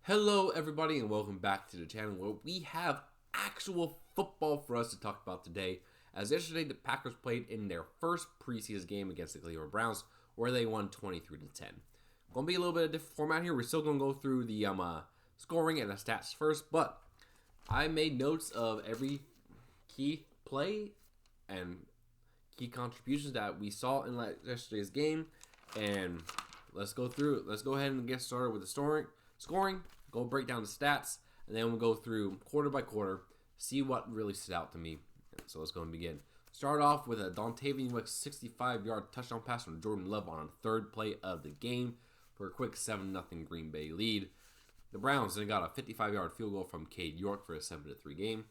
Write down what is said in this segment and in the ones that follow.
Hello, everybody, and welcome back to the channel where we have actual football for us to talk about today. As yesterday, the Packers played in their first preseason game against the Cleveland Browns, where they won 23-10. Going to be a little bit of a different format here. We're still going to go through the scoring and the stats first, but I made notes of every key play and key contributions that we saw in yesterday's game, and let's go through it. Let's go ahead and get started with the scoring. Go break down the stats, and then we'll go through quarter by quarter, see what really stood out to me. So let's go and begin. Start off with a Dontavian Wicks 65-yard touchdown pass from Jordan Love on the third play of the game for a quick 7-0 Green Bay lead. The Browns then got a 55-yard field goal from Cade York for a 7-3 game.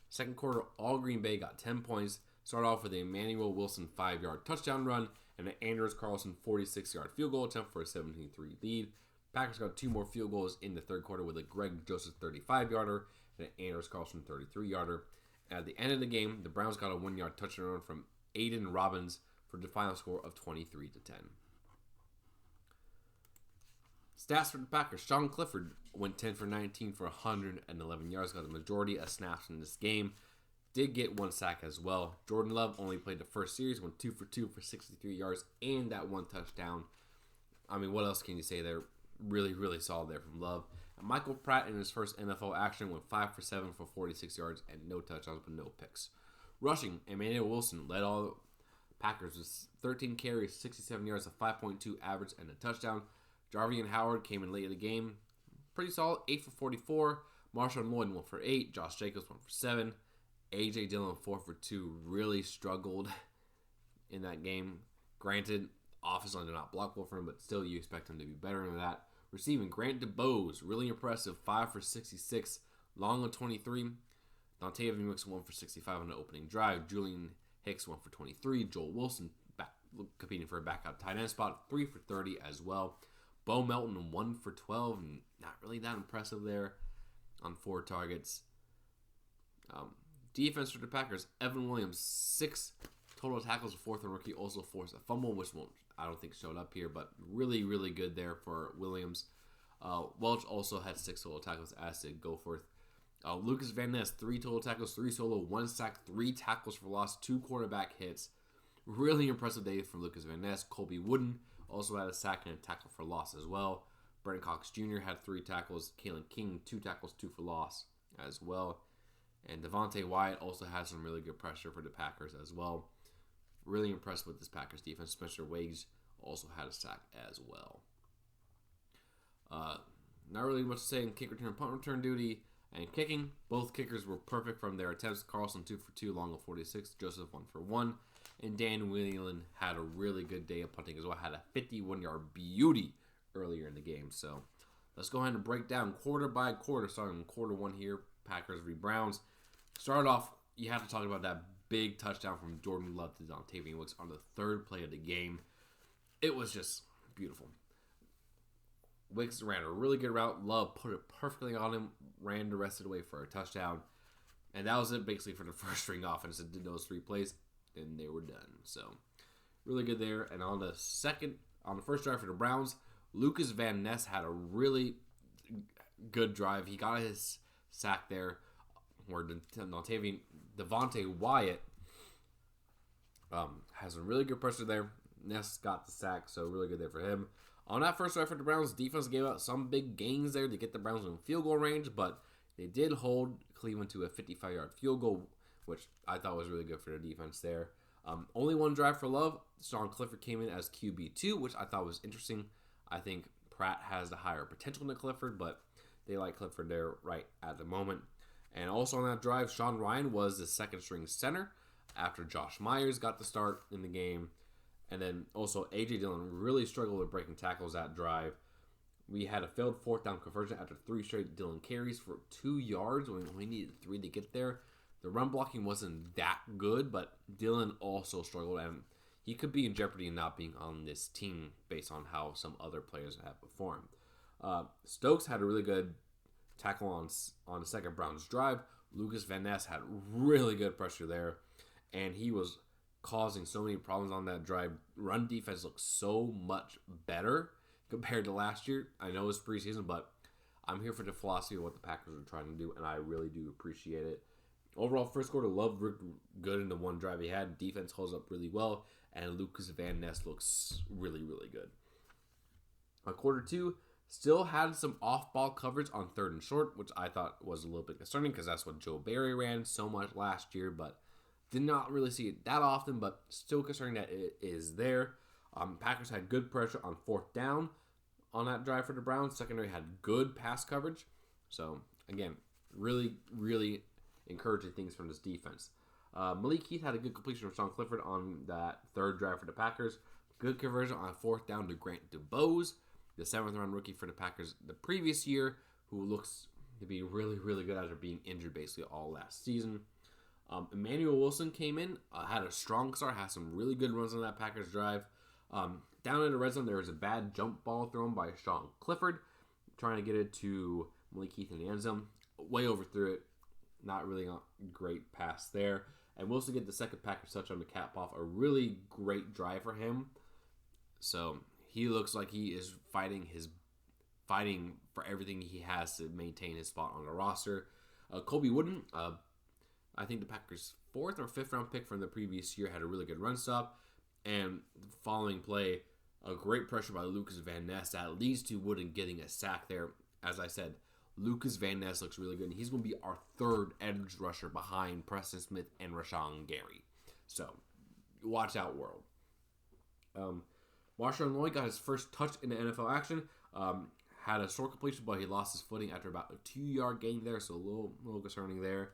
Second quarter, all Green Bay got 10 points. Start off with a Emmanuel Wilson 5-yard touchdown run and an Anders Carlson 46-yard field goal attempt for a 17-3 lead. Packers got two more field goals in the third quarter with a Greg Joseph 35-yarder and an Anders Carlson 33-yarder. At the end of the game, the Browns got a 1-yard touchdown run from Aiden Robbins for the final score of 23-10. Stats for the Packers. Sean Clifford went 10 for 19 for 111 yards, got the majority of snaps in this game. Did get one sack as well. Jordan Love only played the first series, went 2 for 2 for 63 yards and that one touchdown. I mean, what else can you say there? Really solid there from Love. And Michael Pratt in his first NFL action went 5 for 7 for 46 yards and no touchdowns but no picks. Rushing, Emmanuel Wilson led all Packers with 13 carries, 67 yards, a 5.2 average, and a touchdown. Jarvian Howard came in late in the game. Pretty solid, 8 for 44. Marshawn Lloyd 1 for 8. Josh Jacobs 1 for 7. A.J. Dillon 4 for 2. Really struggled in that game. Granted, offense did not block well for him, but still you expect him to be better than that. Receiving, Grant DeBose, really impressive, 5 for 66, long on 23. Dontavian Wicks 1 for 65 on the opening drive. Julian Hicks 1 for 23. Joel Wilson competing for a backup tight end spot, 3 for 30 as well. Bo Melton 1 for 12, and not really that impressive there on 4 targets. Defense for the Packers, Evan Williams 6 total tackles, a fourth and rookie, also forced a fumble, which I don't think showed up here, but really good there for Williams. Welch also had 6 total tackles, as did Goforth. Lucas Van Ness, 3 total tackles, 3 solo, 1 sack, 3 tackles for loss, 2 quarterback hits. Really impressive day from Lucas Van Ness. Colby Wooden also had a sack and a tackle for loss as well. Brenton Cox Jr. had 3 tackles. Kalen King, 2 tackles, 2 for loss as well. And Devontae Wyatt also had some really good pressure for the Packers as well. Really impressed with this Packers defense. Spencer Wages also had a sack as well. Not really much to say in kick return, punt return duty, and kicking. Both kickers were perfect from their attempts. Carlson 2 for 2, long of 46. Joseph 1 for 1. And Dan Whelan had a really good day of punting as well. Had a 51-yard beauty earlier in the game. So let's go ahead and break down quarter by quarter, starting in quarter 1 here. Packers v. Browns. Started off, you have to talk about that big touchdown from Jordan Love to Dontavian Wicks on the third play of the game. It was just beautiful. Wicks ran a really good route. Love put it perfectly on him, ran the rest of the way for a touchdown. And that was it basically for the first string offense that did those 3 plays. Then they were done. So, really good there. And on the first drive for the Browns, Lucas Van Ness had a really good drive. He got his sack there, where Devontae Wyatt has a really good pressure there. Ness got the sack, so really good there for him. On that first drive for the Browns, defense gave out some big gains there to get the Browns in field goal range, but they did hold Cleveland to a 55-yard field goal, which I thought was really good for the defense there. Only one drive for Love. Sean Clifford came in as QB2, which I thought was interesting. I think Pratt has the higher potential than Clifford, but they like Clifford there right at the moment. And also on that drive, Sean Ryan was the second string center after Josh Myers got the start in the game. And then also A.J. Dillon really struggled with breaking tackles that drive. We had a failed 4th down conversion after 3 straight Dillon carries for 2 yards when we needed 3 to get there. The run blocking wasn't that good, but Dillon also struggled, and he could be in jeopardy of not being on this team based on how some other players have performed. Stokes had a really good tackle on the second Browns drive. Lucas Van Ness had really good pressure there, and he was causing so many problems on that drive. Run defense looked so much better compared to last year. I know it's preseason, but I'm here for the philosophy of what the Packers are trying to do, and I really do appreciate it. Overall, first quarter, Love looked good in the one drive he had. Defense holds up really well, and Lucas Van Ness looks really, really good. Quarter two, still had some off-ball coverage on third and short, which I thought was a little bit concerning because that's what Joe Barry ran so much last year, but did not really see it that often, but still concerning that it is there. Packers had good pressure on fourth down on that drive for the Browns. Secondary had good pass coverage. So, again, really, really encouraging things from this defense. Malik Heath had a good completion of Sean Clifford on that third drive for the Packers. Good conversion on fourth down to Grant DuBose, the 7th-round rookie for the Packers the previous year, who looks to be really, really good after being injured basically all last season. Emmanuel Wilson came in, had a strong start, had some really good runs on that Packers drive. Down in the red zone, there was a bad jump ball thrown by Sean Clifford, trying to get it to Malik Heath in the end zone. Way overthrew it. Not really a great pass there. And Wilson get the second Packers touchdown to cap off a really great drive for him. So he looks like he is fighting for everything he has to maintain his spot on the roster. Colby Wooden, I think the Packers' 4th or 5th round pick from the previous year, had a really good run stop. And the following play, a great pressure by Lucas Van Ness that leads to Wooden getting a sack there. As I said, Lucas Van Ness looks really good, and he's going to be our third edge rusher behind Preston Smith and Rashawn Gary. So, watch out, world. Marshawn Lloyd got his first touch in the NFL action. Had a short completion, but he lost his footing after about a 2-yard gain there, so a little concerning there.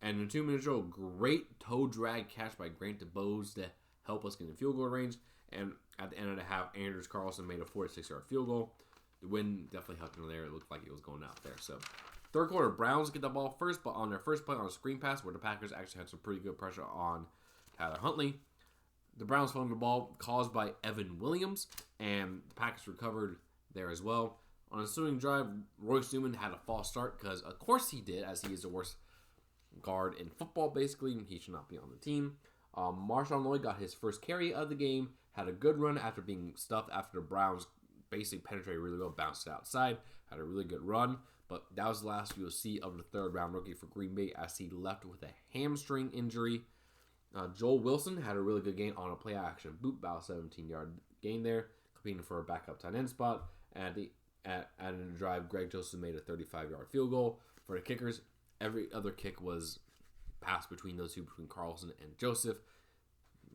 And in a 2-minute drill, great toe drag catch by Grant DuBose to help us get in field goal range. And at the end of the half, Anders Carlson made a 46-yard field goal. The wind definitely helped him there. It looked like it was going out there. So, third quarter, Browns get the ball first, but on their first play on a screen pass where the Packers actually had some pretty good pressure on Tyler Huntley. The Browns fumbled the ball caused by Evan Williams, and the Packers recovered there as well. On a ensuing drive, Royce Newman had a false start because, of course, he did, as he is the worst guard in football, basically. He should not be on the team. Marshawn Lloyd got his first carry of the game, had a good run after being stuffed after the Browns basically penetrated really well, bounced it outside, had a really good run, but that was the last you'll see of the 3rd-round rookie for Green Bay as he left with a hamstring injury. Joel Wilson had a really good game on a play-action boot, about a 17-yard gain there, competing for a backup tight end spot. And at in the drive, Greg Joseph made a 35-yard field goal. For the kickers, every other kick was passed between those two, between Carlson and Joseph.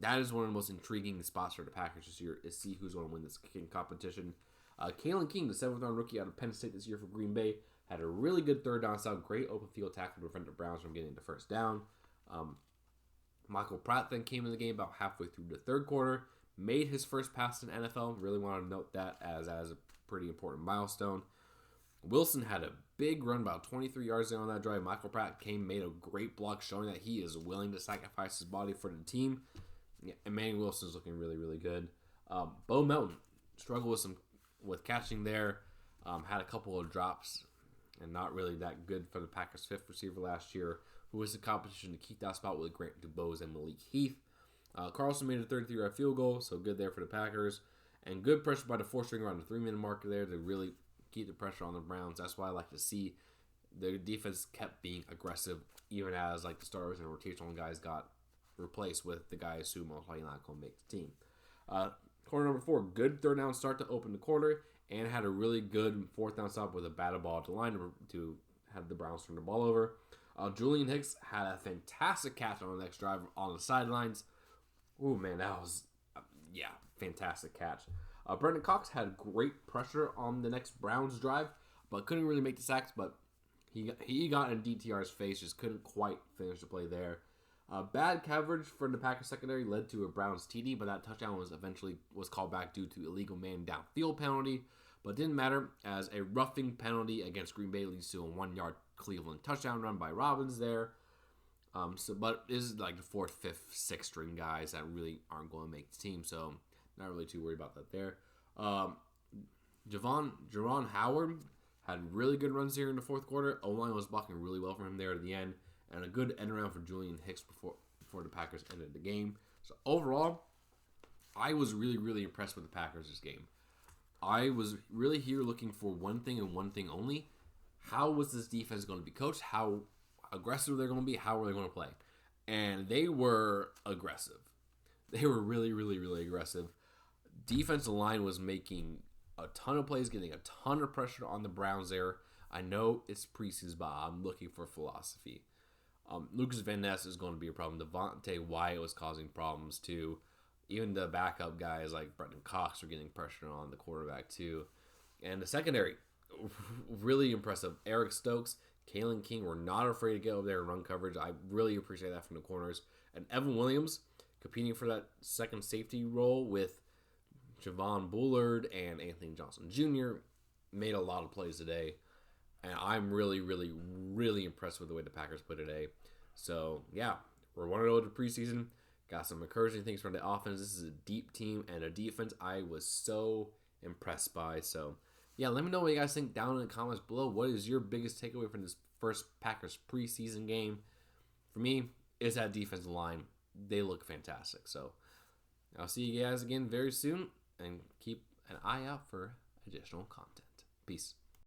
That is one of the most intriguing spots for the Packers this year, is see who's going to win this kicking competition. Kalen King, the 7th-round rookie out of Penn State this year for Green Bay, had a really good third down stop, great open field tackle to prevent the Browns from getting the first down. Michael Pratt then came in the game about halfway through the third quarter, made his first pass in the NFL. Really want to note that as a pretty important milestone. Wilson had a big run, about 23 yards there on that drive. Michael Pratt made a great block, showing that he is willing to sacrifice his body for the team. Yeah, Emmanuel Wilson is looking really, really good. Bo Melton struggled with catching there. Had a couple of drops, and not really that good for the Packers' 5th receiver last year, who was the competition to keep that spot with Grant DuBose and Malik Heath. Carlson made a 33-yard field goal, so good there for the Packers. And good pressure by the 4th-string around the 3-minute marker there to really keep the pressure on the Browns. That's why I like to see the defense kept being aggressive, even as the starters and rotational guys got replaced with the guys who most likely not going to make the team. Quarter number 4, good third down start to open the quarter, and had a really good 4th down stop with a batted ball at the line to have the Browns turn the ball over. Julian Hicks had a fantastic catch on the next drive on the sidelines. Ooh, man, that was, fantastic catch. Brendan Cox had great pressure on the next Browns drive, but couldn't really make the sacks, but he got in DTR's face, just couldn't quite finish the play there. Bad coverage for the Packers secondary led to a Browns TD, but that touchdown was called back due to illegal man downfield penalty, but didn't matter as a roughing penalty against Green Bay leads to a 1-yard Cleveland touchdown run by Robbins there. But it is the 4th, 5th, 6th string guys that really aren't going to make the team, so not really too worried about that there. Javon Howard had really good runs here in the 4th quarter. O-line was blocking really well for him there at the end, and a good end around for Julian Hicks before the Packers ended the game. So overall, I was really, really impressed with the Packers this game. I was really here looking for one thing and one thing only. How was this defense going to be coached? How aggressive they're going to be? How are they going to play? And they were aggressive. They were really, really, really aggressive. Defensive line was making a ton of plays, getting a ton of pressure on the Browns there. I know it's preseason, but I'm looking for philosophy. Lucas Van Ness is going to be a problem. Devontae Wyatt was causing problems too. Even the backup guys like Brendan Cox were getting pressure on the quarterback too. And the secondary, really impressive. Eric Stokes, Kalen King were not afraid to get over there and run coverage. I really appreciate that from the corners. And Evan Williams competing for that second safety role with Javon Bullard and Anthony Johnson Jr. made a lot of plays today. And I'm really, really, really impressed with the way the Packers played today. So, yeah, we're 1-0 to preseason. Got some encouraging things from the offense. This is a deep team and a defense I was so impressed by. So, yeah, let me know what you guys think down in the comments below. What is your biggest takeaway from this first Packers preseason game? For me, it's that defensive line. They look fantastic. So, I'll see you guys again very soon. And keep an eye out for additional content. Peace.